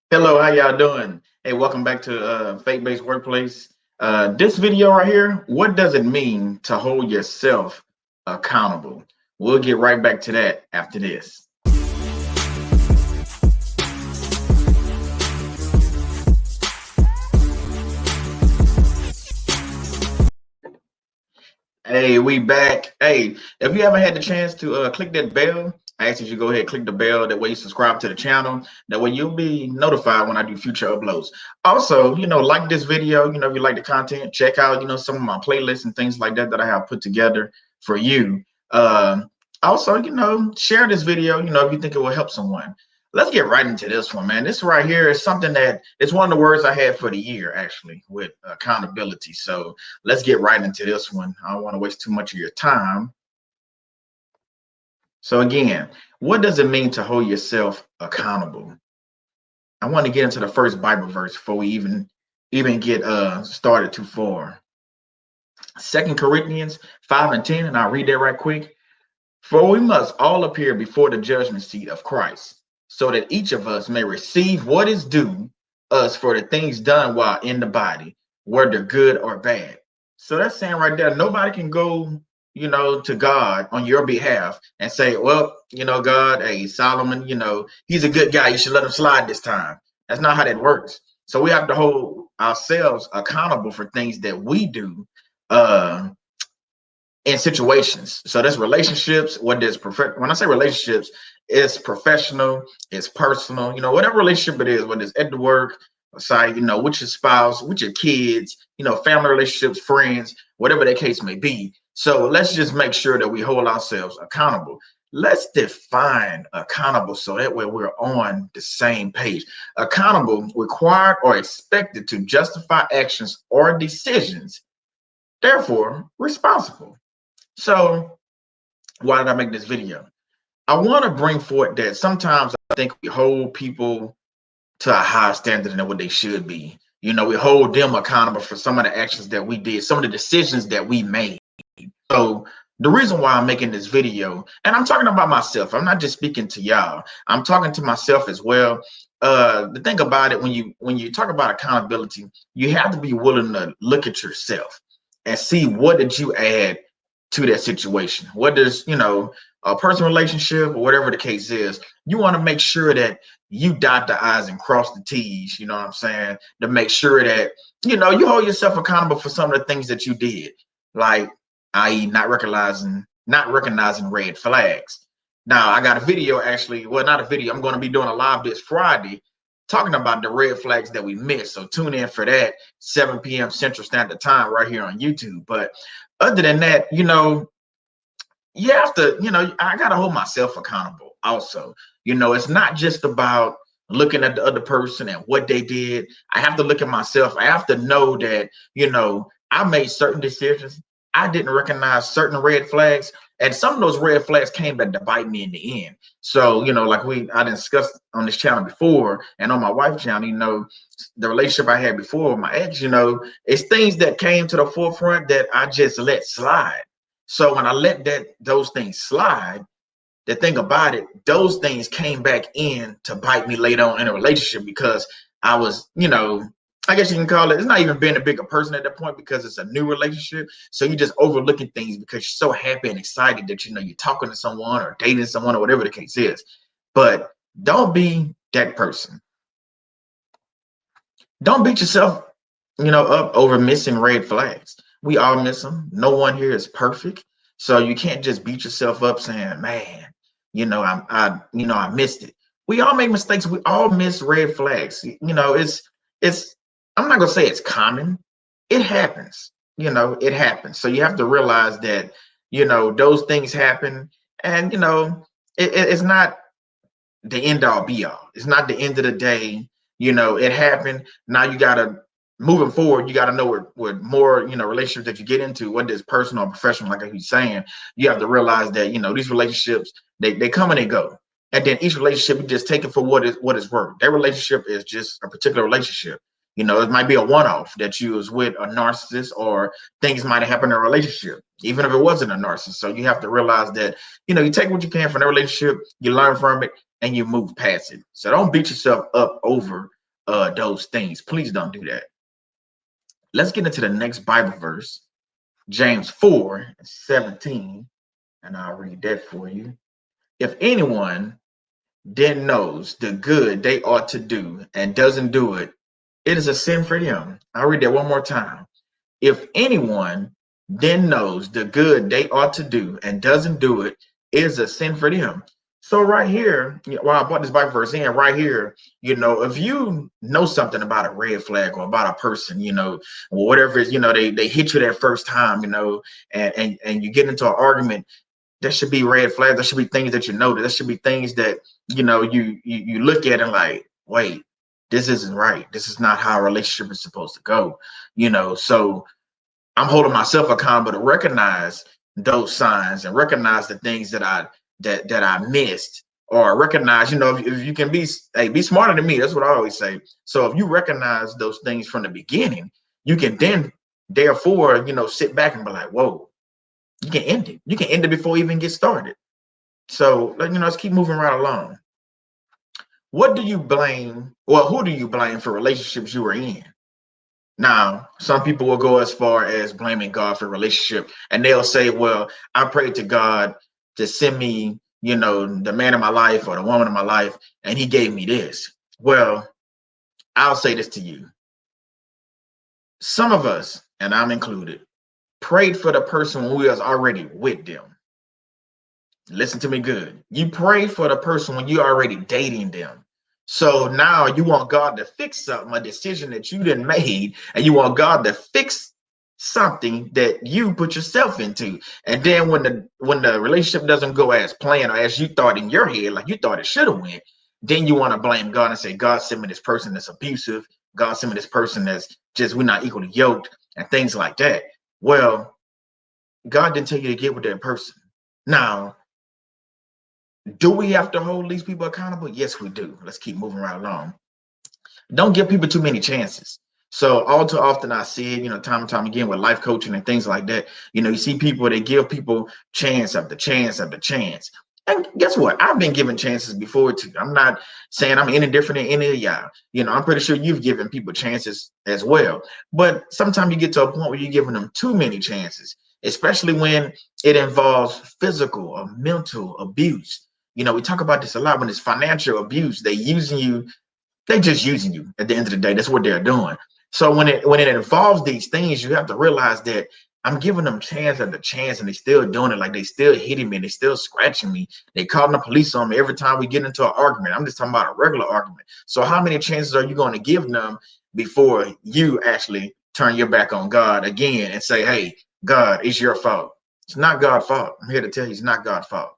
Hello, how y'all doing? Hey, welcome back to Faith-Based Workplace. This video right here, what does it mean to hold yourself accountable? We'll get right back to that after this. Hey, we back. Hey, if you haven't had the chance to click that bell, I ask that you go ahead and click the bell. That way you subscribe to the channel. That way you'll be notified when I do future uploads. Also, like this video, if you like the content, check out, some of my playlists and things like that that I have put together for you. Uh, Also, share this video, if you think it will help someone. Let's get right into this one, man. This right here is something that it's one of the words I had for the year, actually, with accountability. So let's get right into this one. I don't want to waste too much of your time. So again, what does it mean to hold yourself accountable? I want to get into the first Bible verse before we even get started too far. 2 Corinthians 5:10, and I'll read that right quick. For we must all appear before the judgment seat of Christ, so that each of us may receive what is due us for the things done while in the body, whether good or bad. So that's saying right there, nobody can go, to God on your behalf and say, well, God, hey, Solomon, he's a good guy. You should let him slide this time. That's not how that works. So we have to hold ourselves accountable for things that we do. In situations. So that's relationships. When I say relationships, it's professional, it's personal, whatever relationship it is, whether it's at the work, side, with your spouse, with your kids, family relationships, friends, whatever the case may be. So let's just make sure that we hold ourselves accountable. Let's define accountable so that way we're on the same page. Accountable, required or expected to justify actions or decisions, therefore responsible. So why did I make this video? I want to bring forth that sometimes I think we hold people to a higher standard than what they should be. We hold them accountable for some of the actions that we did, some of the decisions that we made. So the reason why I'm making this video, and I'm talking about myself, I'm not just speaking to y'all, I'm talking to myself as well. The thing about it, when you talk about accountability, you have to be willing to look at yourself and see what did you add to that situation. What does, a personal relationship or whatever the case is, you want to make sure that you dot the I's and cross the T's, you know what I'm saying? To make sure that, you hold yourself accountable for some of the things that you did, like, i.e., not recognizing red flags. Now, I got a video actually, well, not a video, I'm going to be doing a live this Friday talking about the red flags that we missed. So tune in for that, 7 p.m. Central Standard Time right here on YouTube. But other than that, you have to, I got to hold myself accountable also. It's not just about looking at the other person and what they did. I have to look at myself. I have to know that, I made certain decisions. I didn't recognize certain red flags. And some of those red flags came back to bite me in the end. So, like I discussed on this channel before and on my wife's channel, the relationship I had before with my ex, it's things that came to the forefront that I just let slide. So when I let those things slide, the thing about it, those things came back in to bite me later on in a relationship because I was, I guess you can call it, it's not even being a bigger person at that point because it's a new relationship. So you're just overlooking things because you're so happy and excited that, you're talking to someone or dating someone or whatever the case is. But don't be that person. Don't beat yourself, up over missing red flags. We all miss them. No one here is perfect. So you can't just beat yourself up saying, man, I missed it. We all make mistakes. We all miss red flags. It's I'm not gonna say it's common. It happens. It happens. So you have to realize that, those things happen, and it's not the end all be all. It's not the end of the day. It happened. Now you gotta moving forward, you gotta know what more, relationships that you get into, whether it's personal or professional, like he's saying, you have to realize that, these relationships, they come and they go. And then each relationship, you just take it for what it's worth. That relationship is just a particular relationship. It might be a one-off that you was with a narcissist, or things might have happened in a relationship, even if it wasn't a narcissist. So you have to realize that, you take what you can from the relationship, you learn from it, and you move past it. So don't beat yourself up over those things. Please don't do that. Let's get into the next Bible verse, James 4:17, and I'll read that for you. If anyone then knows the good they ought to do and doesn't do it, it is a sin for them. I'll read that one more time. If anyone then knows the good they ought to do and doesn't do it, it is a sin for them. So right here, while I brought this Bible verse in, right here, if you know something about a red flag or about a person, or whatever it is, they hit you that first time, and you get into an argument, there should be red flags. There should be things that you notice. There should be things that you look at and like, wait, this isn't right. This is not how a relationship is supposed to go. So I'm holding myself accountable to recognize those signs and recognize the things that I missed, or recognize, if you can be smarter than me. That's what I always say. So if you recognize those things from the beginning, you can then therefore, sit back and be like, whoa, you can end it. You can end it before it even get started. So, let's keep moving right along. What do you blame? Well, who do you blame for relationships you are in? Now, some people will go as far as blaming God for a relationship, and they'll say, well, I prayed to God to send me, the man of my life or the woman of my life, and he gave me this. Well, I'll say this to you. Some of us, and I'm included, prayed for the person who was already with them. Listen to me good. You pray for the person when you're already dating them. So now you want God to fix something, a decision that you didn't made, and you want God to fix something that you put yourself into. And then when the relationship doesn't go as planned or as you thought in your head, like you thought it should have went, then you want to blame God and say, God sent me this person that's abusive. God sent me this person that's just, we're not equally yoked, and things like that. Well, God didn't tell you to get with that person. Now, do we have to hold these people accountable? Yes, we do. Let's keep moving right along. Don't give people too many chances. So all too often I see it, time and time again with life coaching and things like that. You see people, they give people chance after chance after chance. And guess what? I've been given chances before too. I'm not saying I'm any different than any of y'all. I'm pretty sure you've given people chances as well. But sometimes you get to a point where you're giving them too many chances, especially when it involves physical or mental abuse. We talk about this a lot. When it's financial abuse, they just using you at the end of the day. That's what they're doing. So when it involves these things, you have to realize that I'm giving them chance after chance, and they still doing it. Like, they still hitting me, they still scratching me. They calling the police on me every time we get into an argument. I'm just talking about a regular argument. So how many chances are you going to give them before you actually turn your back on God again and say, hey, God, it's your fault? It's not God's fault. I'm here to tell you, it's not God's fault.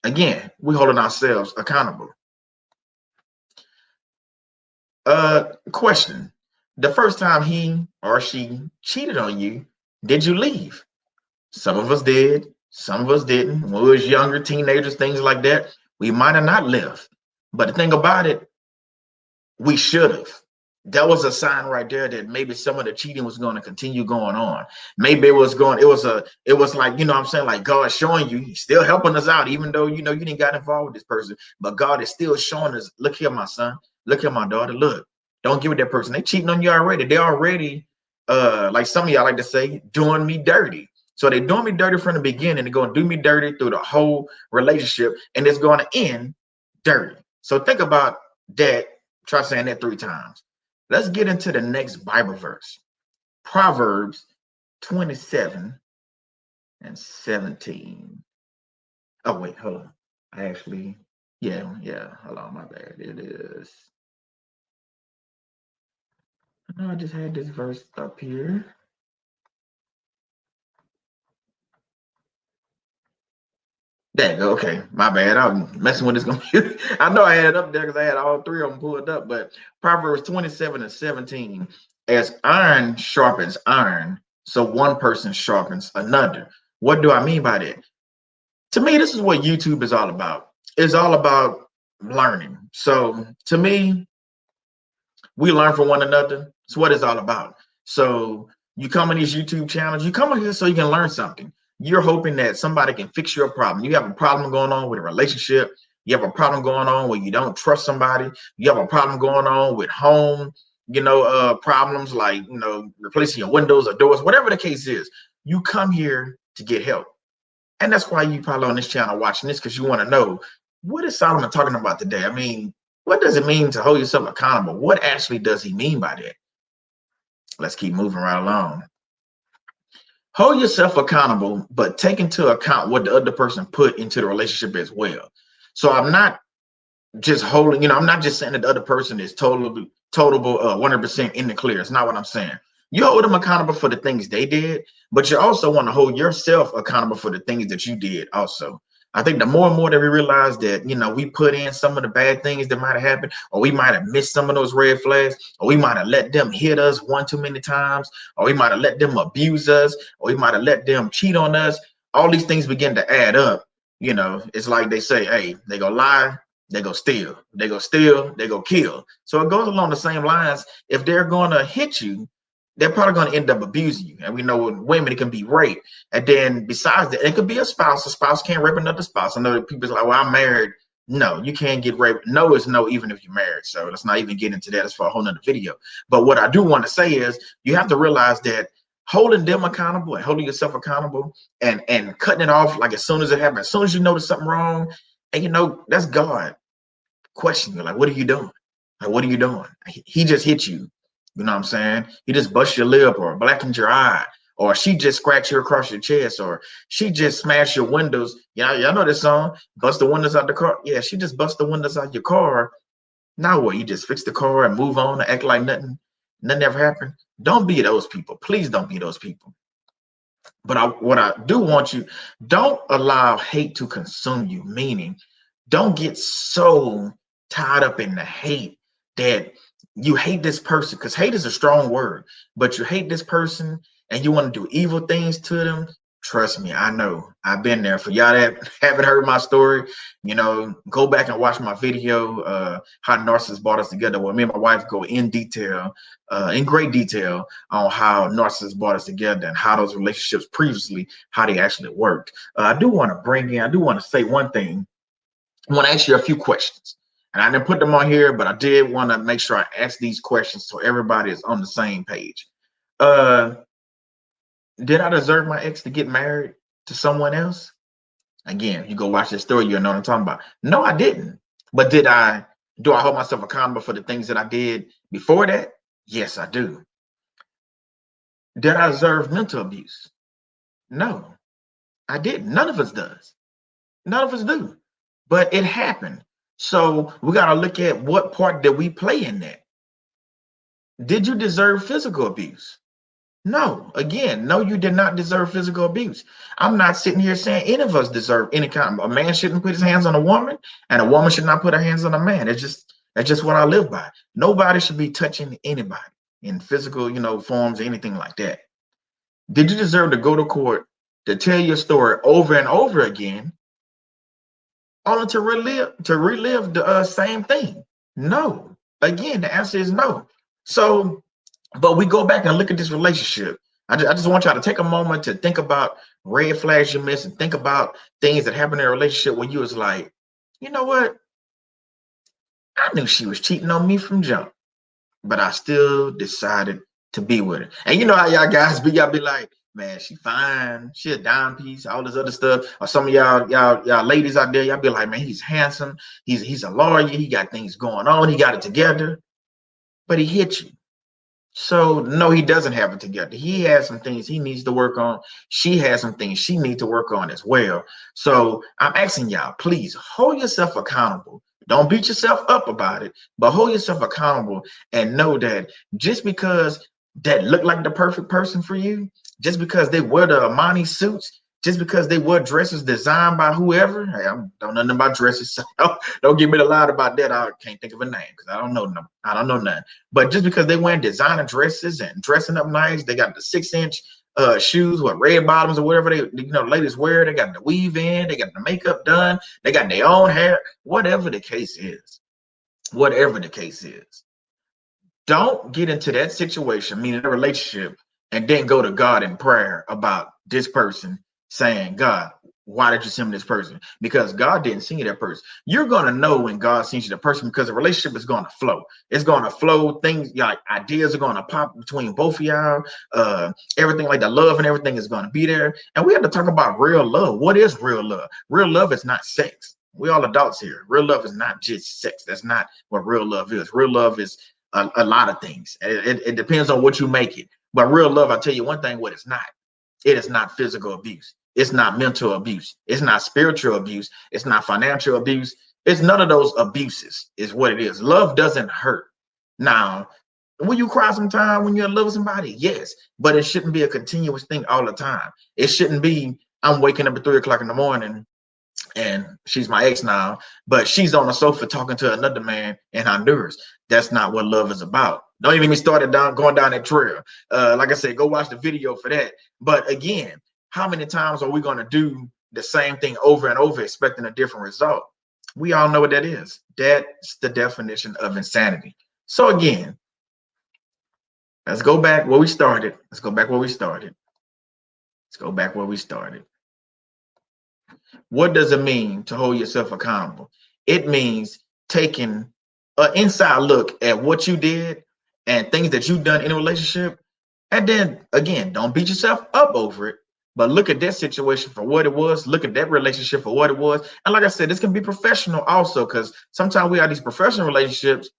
Again, we're holding ourselves accountable. Question. The first time he or she cheated on you, did you leave? Some of us did. Some of us didn't. When we was younger, teenagers, things like that, we might have not left. But the thing about it, we should have. That was a sign right there that maybe some of the cheating was going to continue going on. Maybe it was like, what I'm saying, like God showing you, he's still helping us out, even though, you didn't got involved with this person, but God is still showing us, look here, my son, look here, my daughter, look, don't give it that person. They cheating on you already. They already, like some of y'all like to say, doing me dirty. So they're doing me dirty from the beginning. They're going to do me dirty through the whole relationship, and it's going to end dirty. So think about that. Try saying that 3 times. Let's get into the next Bible verse. Proverbs 27:17. Oh, wait, hold on. I actually, yeah, hold on, my bad. It is. No, I just had this verse up here. There you go. Okay, my bad. I'm messing with this computer. I know I had it up there because I had all 3 of them pulled up. But Proverbs 27:17, as iron sharpens iron, so one person sharpens another. What do I mean by that? To me, this is what YouTube is all about. It's all about learning. So to me, we learn from one another. It's what it's all about. So you come in these YouTube channels, you come in here so you can learn something. You're hoping that somebody can fix your problem. You have a problem going on with a relationship. You have a problem going on where you don't trust somebody. You have a problem going on with home, problems like, replacing your windows or doors, whatever the case is. You come here to get help. And that's why you probably on this channel watching this, because you want to know, what is Solomon talking about today? I mean, what does it mean to hold yourself accountable? What actually does he mean by that? Let's keep moving right along. Hold yourself accountable, but take into account what the other person put into the relationship as well. So I'm not just holding, I'm not just saying that the other person is total 100% in the clear. It's not what I'm saying. You hold them accountable for the things they did, but you also want to hold yourself accountable for the things that you did also. I think the more and more that we realize that, we put in some of the bad things that might have happened, or we might have missed some of those red flags, or we might have let them hit us one too many times, or we might have let them abuse us, or we might have let them cheat on us. All these things begin to add up. It's like they say, hey, they go lie, they go steal, they go kill. So it goes along the same lines. If they're going to hit you, they're probably going to end up abusing you. And we know with women, it can be rape. And then besides that, it could be a spouse. A spouse can't rape another spouse. I know that people's like, well, I'm married. No, you can't get raped. No is no, even if you're married. So let's not even get into that. It's for a whole nother video. But what I do want to say is you have to realize that holding them accountable and holding yourself accountable and cutting it off like as soon as it happens, as soon as you notice something wrong, and that's God questioning you, like, what are you doing? Like, what are you doing? He just hit you. You know what I'm saying? He just bust your lip or blackened your eye, or she just scratched you across your chest, or she just smashed your windows. Y'all know this song, bust the windows out the car. Yeah, she just bust the windows out your car. Now what? You just fix the car and move on and act like nothing ever happened? Don't be those people. Please don't be those people. But what I do want you, don't allow hate to consume you, meaning don't get so tied up in the hate that you hate this person, because hate is a strong word, but you hate this person and you want to do evil things to them. Trust me, I know. I've been there. For y'all that haven't heard my story, go back and watch my video, how narcissists brought us together, where me and my wife go in detail, in great detail, on how narcissists brought us together and how those relationships previously, how they actually worked. I do want to say one thing. I want to ask you a few questions. And I didn't put them on here, but I did want to make sure I ask these questions so everybody is on the same page. Did I deserve my ex to get married to someone else? Again, you go watch this story, you'll know what I'm talking about. No, I didn't. But do I hold myself accountable for the things that I did before that? Yes, I do. Did I deserve mental abuse? No, I didn't. None of us does. None of us do. But it happened. So we got to look at what part did we play in that. Did you deserve physical abuse? No. Again, no, you did not deserve physical abuse. I'm not sitting here saying any of us deserve any kind of, a man shouldn't put his hands on a woman and a woman should not put her hands on a man. That's just what I live by. Nobody should be touching anybody in physical, forms or anything like that. Did you deserve to go to court to tell your story over and over again, only to relive the same thing? No. Again, the answer is no. So, but we go back and look at this relationship. I just want y'all to take a moment to think about red flags you missed and think about things that happened in a relationship when you was like, you know what? I knew she was cheating on me from jump, but I still decided to be with her. And you know how y'all guys be, y'all be like, man, she fine, she a dime piece, all this other stuff. Or some of y'all ladies out there, y'all be like, man, he's handsome, he's a lawyer, he got things going on, he got it together, but he hit you. So no, he doesn't have it together. He has some things he needs to work on. She has some things she needs to work on as well. So I'm asking y'all, please hold yourself accountable. Don't beat yourself up about it, but hold yourself accountable and know that just because that look like the perfect person for you, just because they wear the Armani suits, just because they wear dresses designed by whoever. Hey, I don't know nothing about dresses, so don't get me to lie about that. I can't think of a name because I don't know nothing. But just because they wearing designer dresses and dressing up nice, they got the 6-inch shoes with red bottoms or whatever they ladies wear. They got the weave in, they got the makeup done, they got their own hair. Whatever the case is, don't get into that situation, meaning a relationship, and then go to God in prayer about this person saying, God, why did you send me this person? Because God didn't send you that person. You're gonna know when God sends you the person because the relationship is gonna flow. It's gonna flow. Things like ideas are gonna pop between both of y'all. Everything like the love and everything is gonna be there. And we have to talk about real love. What is real love? Real love is not sex. We all adults here. Real love is not just sex. That's not what real love is. Real love is a lot of things. It depends on what you make it. But real love, I'll tell you one thing, what it's not. It is not physical abuse. It's not mental abuse. It's not spiritual abuse. It's not financial abuse. It's none of those abuses is what it is. Love doesn't hurt. Now, will you cry sometime when you're in love with somebody? Yes, but it shouldn't be a continuous thing all the time. It shouldn't be, I'm waking up at 3 o'clock in the morning and she's my ex now, but she's on the sofa talking to another man in Honduras. That's not what love is about. Don't even get me started going down that trail. Like I said, go watch the video for that. But again, how many times are we going to do the same thing over and over, expecting a different result? We all know what that is. That's the definition of insanity. So again, let's go back where we started. Let's go back where we started. Let's go back where we started. What does it mean to hold yourself accountable? It means taking an inside look at what you did and things that you've done in a relationship. And then again, don't beat yourself up over it, but look at that situation for what it was. Look at that relationship for what it was. And like I said, this can be professional also, because sometimes we have these professional relationships,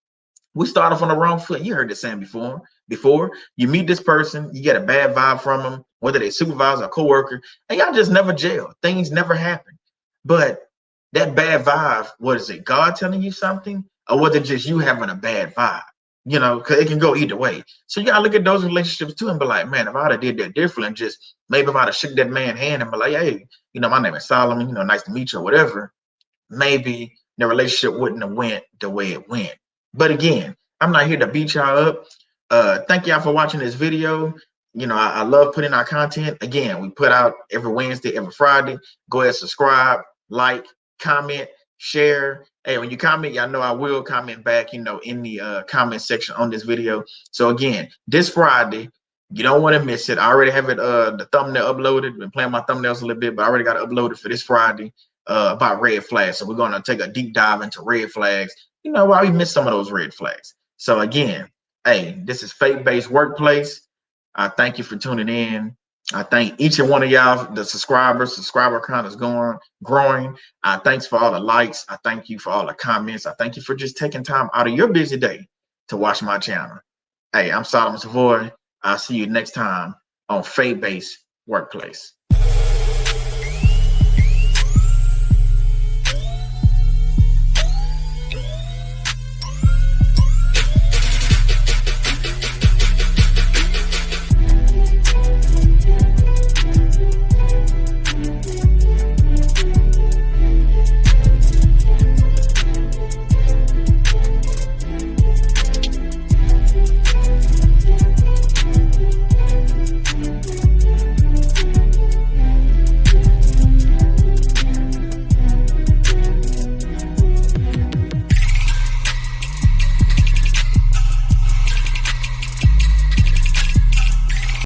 we start off on the wrong foot. You heard this saying before. Before you meet this person, you get a bad vibe from them, whether they supervisor or coworker, and y'all just never gel. Things never happen. But that bad vibe, what is it? God telling you something, or was it just you having a bad vibe? You know, because it can go either way. So you gotta look at those relationships too and be like, man, if I'd have did that differently, just maybe if I'd have shook that man's hand and be like, hey, my name is Solomon, nice to meet you or whatever, maybe the relationship wouldn't have went the way it went. But again, I'm not here to beat y'all up. Thank y'all for watching this video. I love putting out content. Again, we put out every Wednesday, every Friday. Go ahead, subscribe, like, comment, share. Hey, when you comment, y'all know I will comment back, in the comment section on this video. So again, this Friday, you don't want to miss it. I already have it, the thumbnail uploaded. Been playing my thumbnails a little bit, but I already got it uploaded for this Friday. About red flags. So we're going to take a deep dive into red flags. Why we missed some of those red flags. So again, hey, this is Faith-Based Workplace. I thank you for tuning in. I thank each and one of y'all, the subscriber count is growing. Thanks for all the likes. I thank you for all the comments. I thank you for just taking time out of your busy day to watch my channel. Hey, I'm Solomon Savoy. I'll see you next time on Faith-Based Workplace.